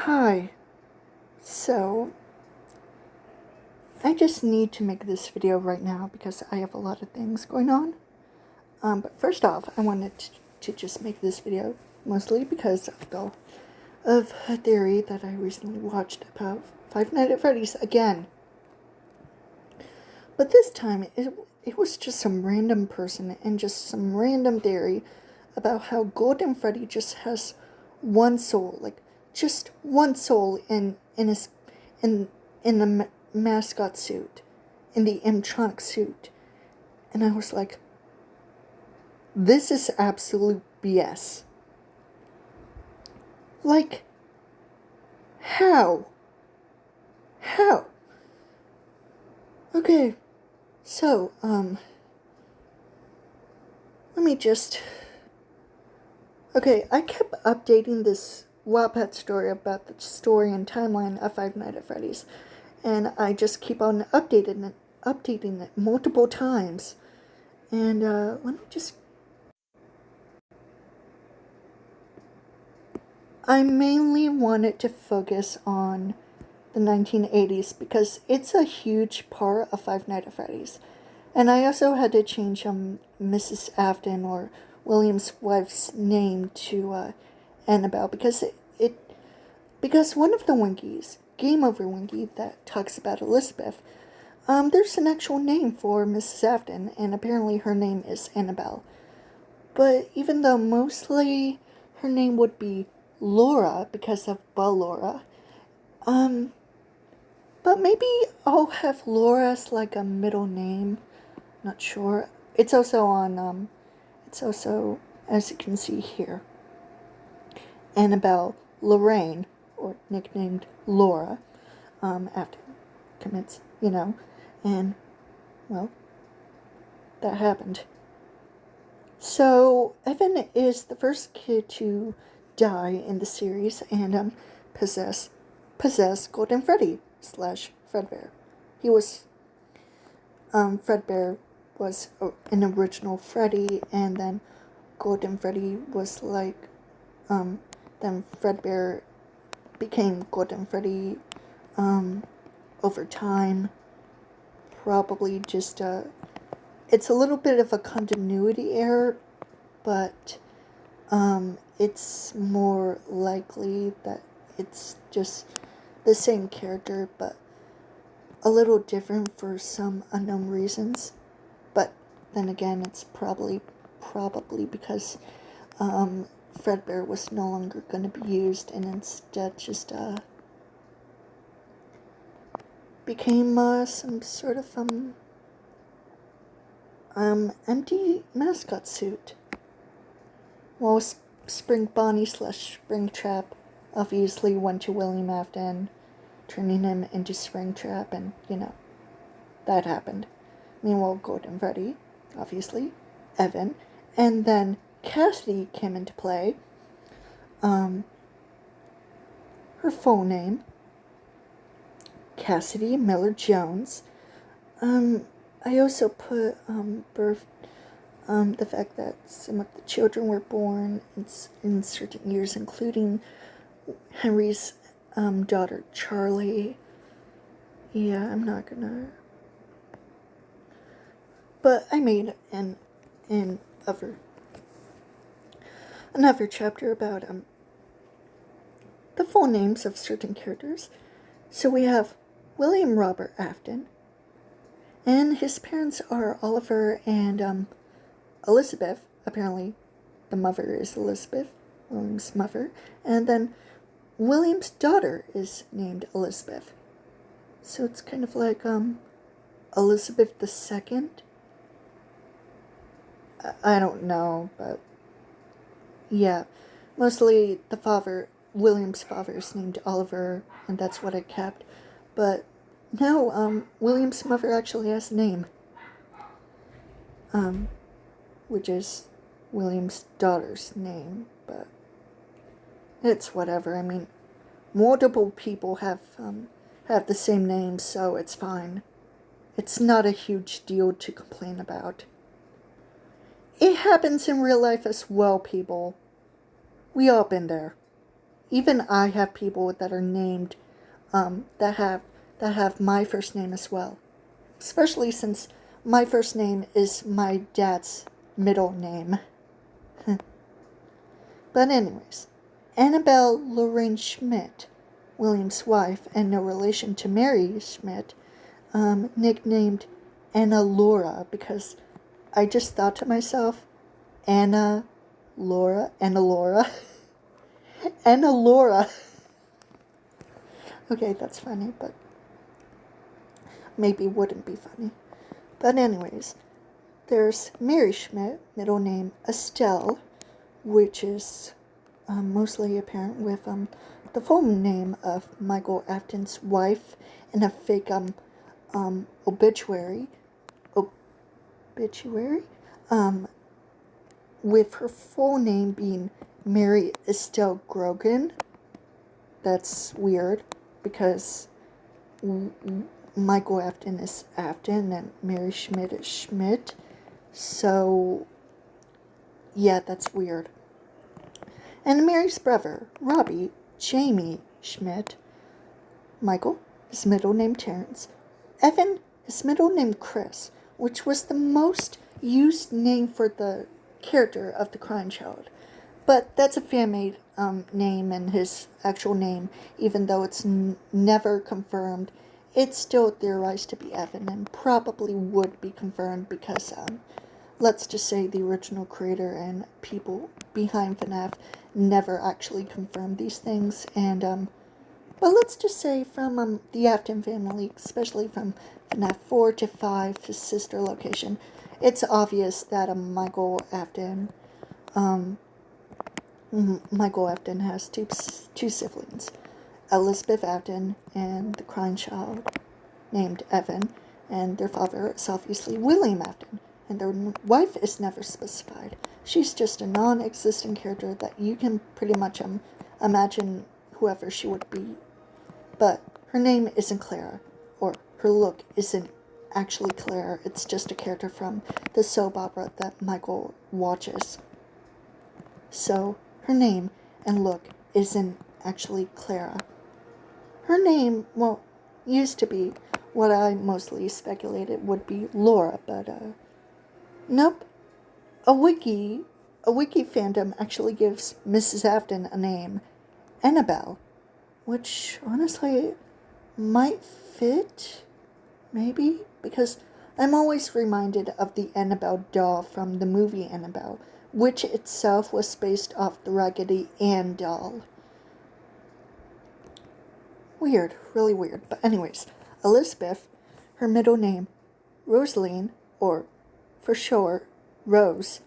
Hi. So, I just need to make this video right now because I have a lot of things going on. But first off, I wanted to just make this video mostly because of a theory that I recently watched about Five Nights at Freddy's again. But this time, it was just some random person and just some random theory about how Golden Freddy just has one soul, like just one soul in the mascot suit, in the animatronic suit. And I was like, this is absolute BS. Like, how? How? Okay, so, let me just... Okay, I kept updating this Wattpad story about the story and timeline of Five Nights at Freddy's, and I just keep on updating it multiple times. And let me just... I mainly wanted to focus on the 1980s because it's a huge part of Five Nights at Freddy's. And I also had to change Mrs. Afton, or William's wife's, name to Annabelle because because one of the Winkies, Game Over Winky, that talks about Elizabeth, there's an actual name for Mrs. Afton, and apparently her name is Annabelle. But even though mostly her name would be Laura because of Ballora, but maybe I'll have Laura as like a middle name. Not sure. It's also, as you can see here, Annabelle Lorraine, or nicknamed Laura, after commits, and, well, that happened. So, Evan is the first kid to die in the series and, possess Golden Freddy / Fredbear. He was, Fredbear was an original Freddy, and then Golden Freddy was like, then Fredbear became Golden Freddy, over time. Probably just, it's a little bit of a continuity error, but, it's more likely that it's just the same character, but a little different for some unknown reasons. But then again, it's probably because Fredbear was no longer going to be used, and instead just became some sort of empty mascot suit. Well, Spring Bonnie / Springtrap obviously went to William Afton, turning him into Springtrap, and that happened. Meanwhile, Golden Freddy, obviously, Evan, and then Cassidy came into play. Her full name, Cassidy Miller Jones. I also put the fact that some of the children were born in certain years, including Henry's daughter Charlie. Yeah, I'm not gonna. But I made another chapter about the full names of certain characters. So we have William Robert Afton, and his parents are Oliver and Elizabeth. Apparently, the mother is Elizabeth, William's mother, and then William's daughter is named Elizabeth. So it's kind of like Elizabeth II. I don't know, but yeah, mostly William's father is named Oliver, and that's what I kept. But no, William's mother actually has a name, which is William's daughter's name, but it's whatever. I mean, multiple people have the same name, so it's fine. It's not a huge deal to complain about. It happens in real life as well, people. We all been there. even I have people that are named, that have my first name as well. Especially since my first name is my dad's middle name. But anyways, Annabelle Lorraine Schmidt, William's wife and no relation to Mary Schmidt, nicknamed Anna Laura, because I just thought to myself, Anna Laura. Okay, that's funny, but maybe wouldn't be funny. But anyways, there's Mary Schmidt, middle name Estelle, which is mostly apparent with the full name of Michael Afton's wife in a fake obituary, with her full name being Mary Estelle Grogan. That's weird because Michael Afton is Afton and Mary Schmidt is Schmidt. So, yeah, that's weird. And Mary's brother, Robbie Jamie Schmidt. Michael, his middle name Terrence. Evan, his middle name Chris, which was the most used name for the character of the Crying Child. But that's a fan-made name, and his actual name, even though it's never confirmed, it's still theorized to be Evan, and probably would be confirmed because, let's just say the original creator and people behind FNAF never actually confirmed these things, and, but let's just say from the Afton family, especially from FNAF 4 to 5, his sister location, it's obvious that Michael Afton has two siblings, Elizabeth Afton and the Crying Child named Evan, and their father is obviously William Afton, and their wife is never specified. She's just a non-existent character that you can pretty much imagine whoever she would be. But her name isn't Clara, or her look isn't actually Clara. It's just a character from the soap opera that Michael watches. So her name and look isn't actually Clara. Her name, well, used to be what I mostly speculated would be Laura, but nope. A wiki fandom actually gives Mrs. Afton a name, Annabelle, which honestly might fit, maybe, because I'm always reminded of the Annabelle doll from the movie Annabelle, which itself was based off the Raggedy Ann doll. Weird, really weird. But anyways, Elizabeth, her middle name, Rosaline, or for short, Rose.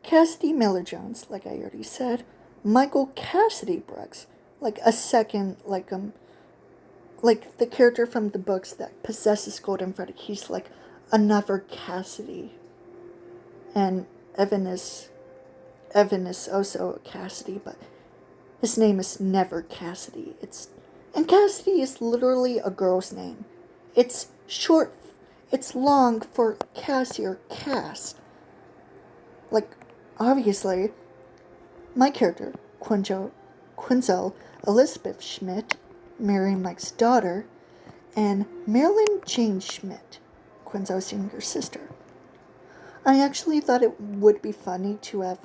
Cassidy Miller-Jones, like I already said. Michael Cassidy Brooks, like a second, like the character from the books that possesses Golden Freddy. He's like another Cassidy. And Evan is also Cassidy, but his name is never Cassidy. And Cassidy is literally a girl's name. It's long for Cassie or Cass. Like, obviously, my character, Quinzel Elizabeth Schmidt, Mary Mike's daughter, and Marilyn Jane Schmidt, Quinzel's younger sister. I actually thought it would be funny to have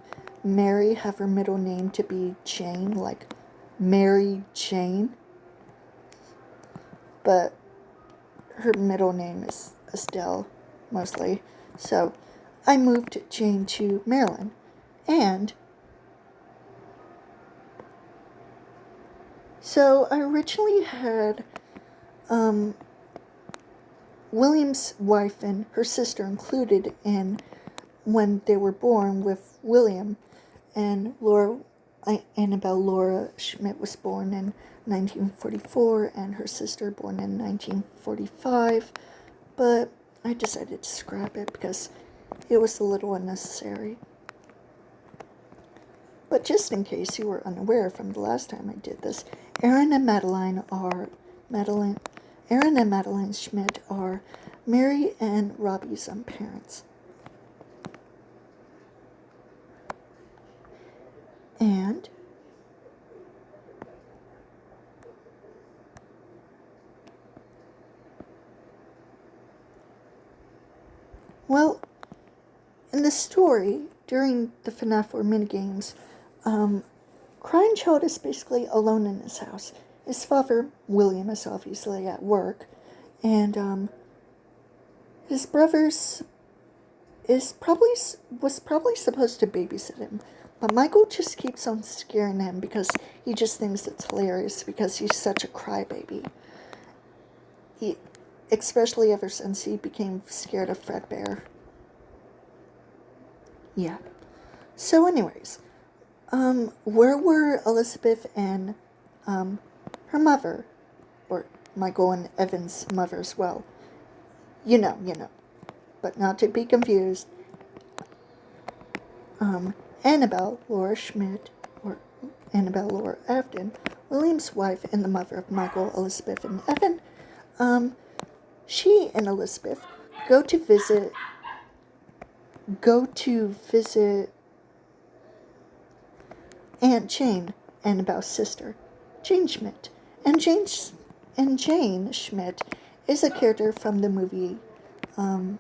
Mary have her middle name to be Jane, like Mary Jane. But her middle name is Estelle, mostly. So I moved Jane to Maryland. And so I originally had William's wife and her sister included in when they were born with William, and Annabelle Laura Schmidt was born in 1944 and her sister born in 1945, but I decided to scrap it because it was a little unnecessary. But just in case you were unaware from the last time I did this, Aaron and Madeline Schmidt are Mary and Robbie's parents. And in the story, during the FNAF 4 minigames, Crying Child is basically alone in his house. His father, William, is obviously at work, and his brothers was probably supposed to babysit him, but Michael just keeps on scaring him because he just thinks it's hilarious because he's such a crybaby. Especially ever since he became scared of Fredbear. Yeah. So anyways, where were Elizabeth and her mother, or Michael and Evan's mother as well? You know. But not to be confused. Annabelle Laura Schmidt, or Annabelle Laura Afton, William's wife and the mother of Michael, Elizabeth, and Evan, she and Elizabeth go to visit Aunt Jane, Annabelle's sister, Jane Schmidt. And Jane Schmidt is a character from the movie, and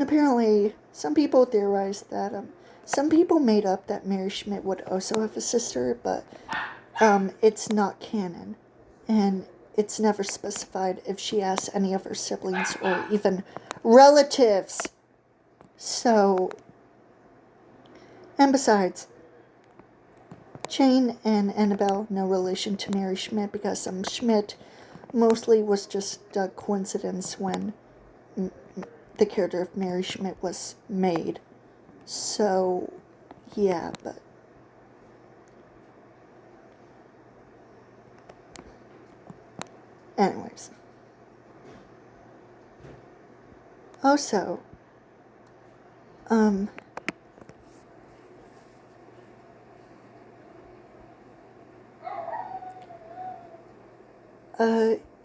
apparently some people theorize that, some people made up that Mary Schmidt would also have a sister, but, it's not canon. And it's never specified if she has any of her siblings or even relatives. So, and besides, Jane and Annabelle, no relation to Mary Schmidt, because Schmidt mostly was just a coincidence when the character of Mary Schmidt was made. So, yeah, but anyways. Also,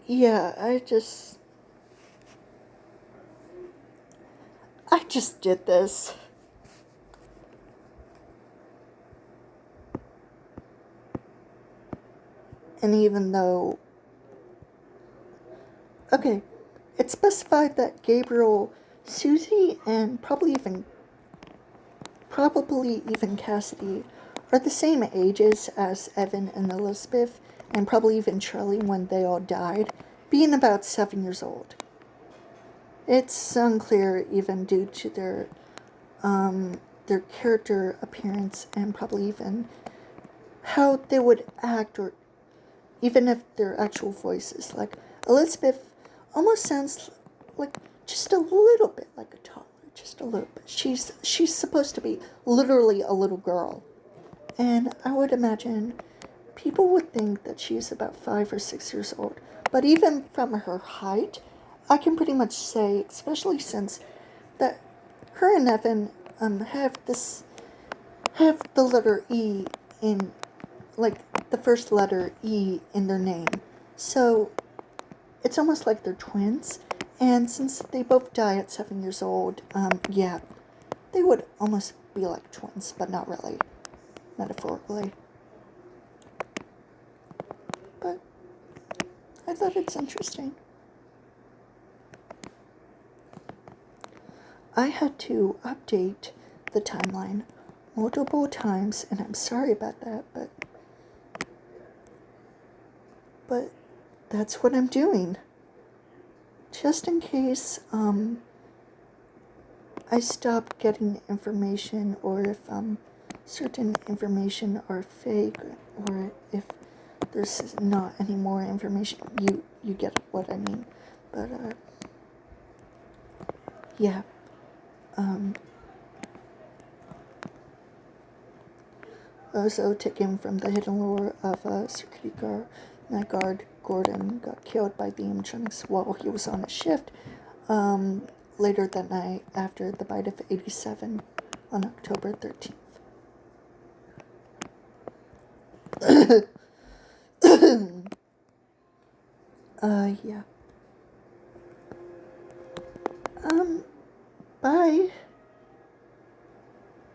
yeah, I just did this. And even though, okay, it specified that Gabriel, Susie, and probably even Cassidy are the same ages as Evan and Elizabeth, and probably even Charlie when they all died, being about 7 years old. It's unclear even due to their character appearance and probably even how they would act, or even if their actual voices. Like, Elizabeth almost sounds like just a little bit like a toddler, just a little bit. She's supposed to be literally a little girl. And I would imagine people would think that she's about 5 or 6 years old. But even from her height, I can pretty much say, especially since that her and Evan have the letter E in, like, the first letter E in their name. So it's almost like they're twins. And since they both die at 7 years old, yeah, they would almost be like twins, but not really, metaphorically. But I thought it's interesting. I had to update the timeline multiple times, and I'm sorry about that, but that's what I'm doing. Just in case I stop getting information, or if certain information are fake, or if there's not any more information. You get what I mean. But yeah. Also taken from the hidden lore of security guard, night guard Gordon got killed by the animatronics while he was on a shift later that night after the bite of 87 on October 13th. Yeah. Bye.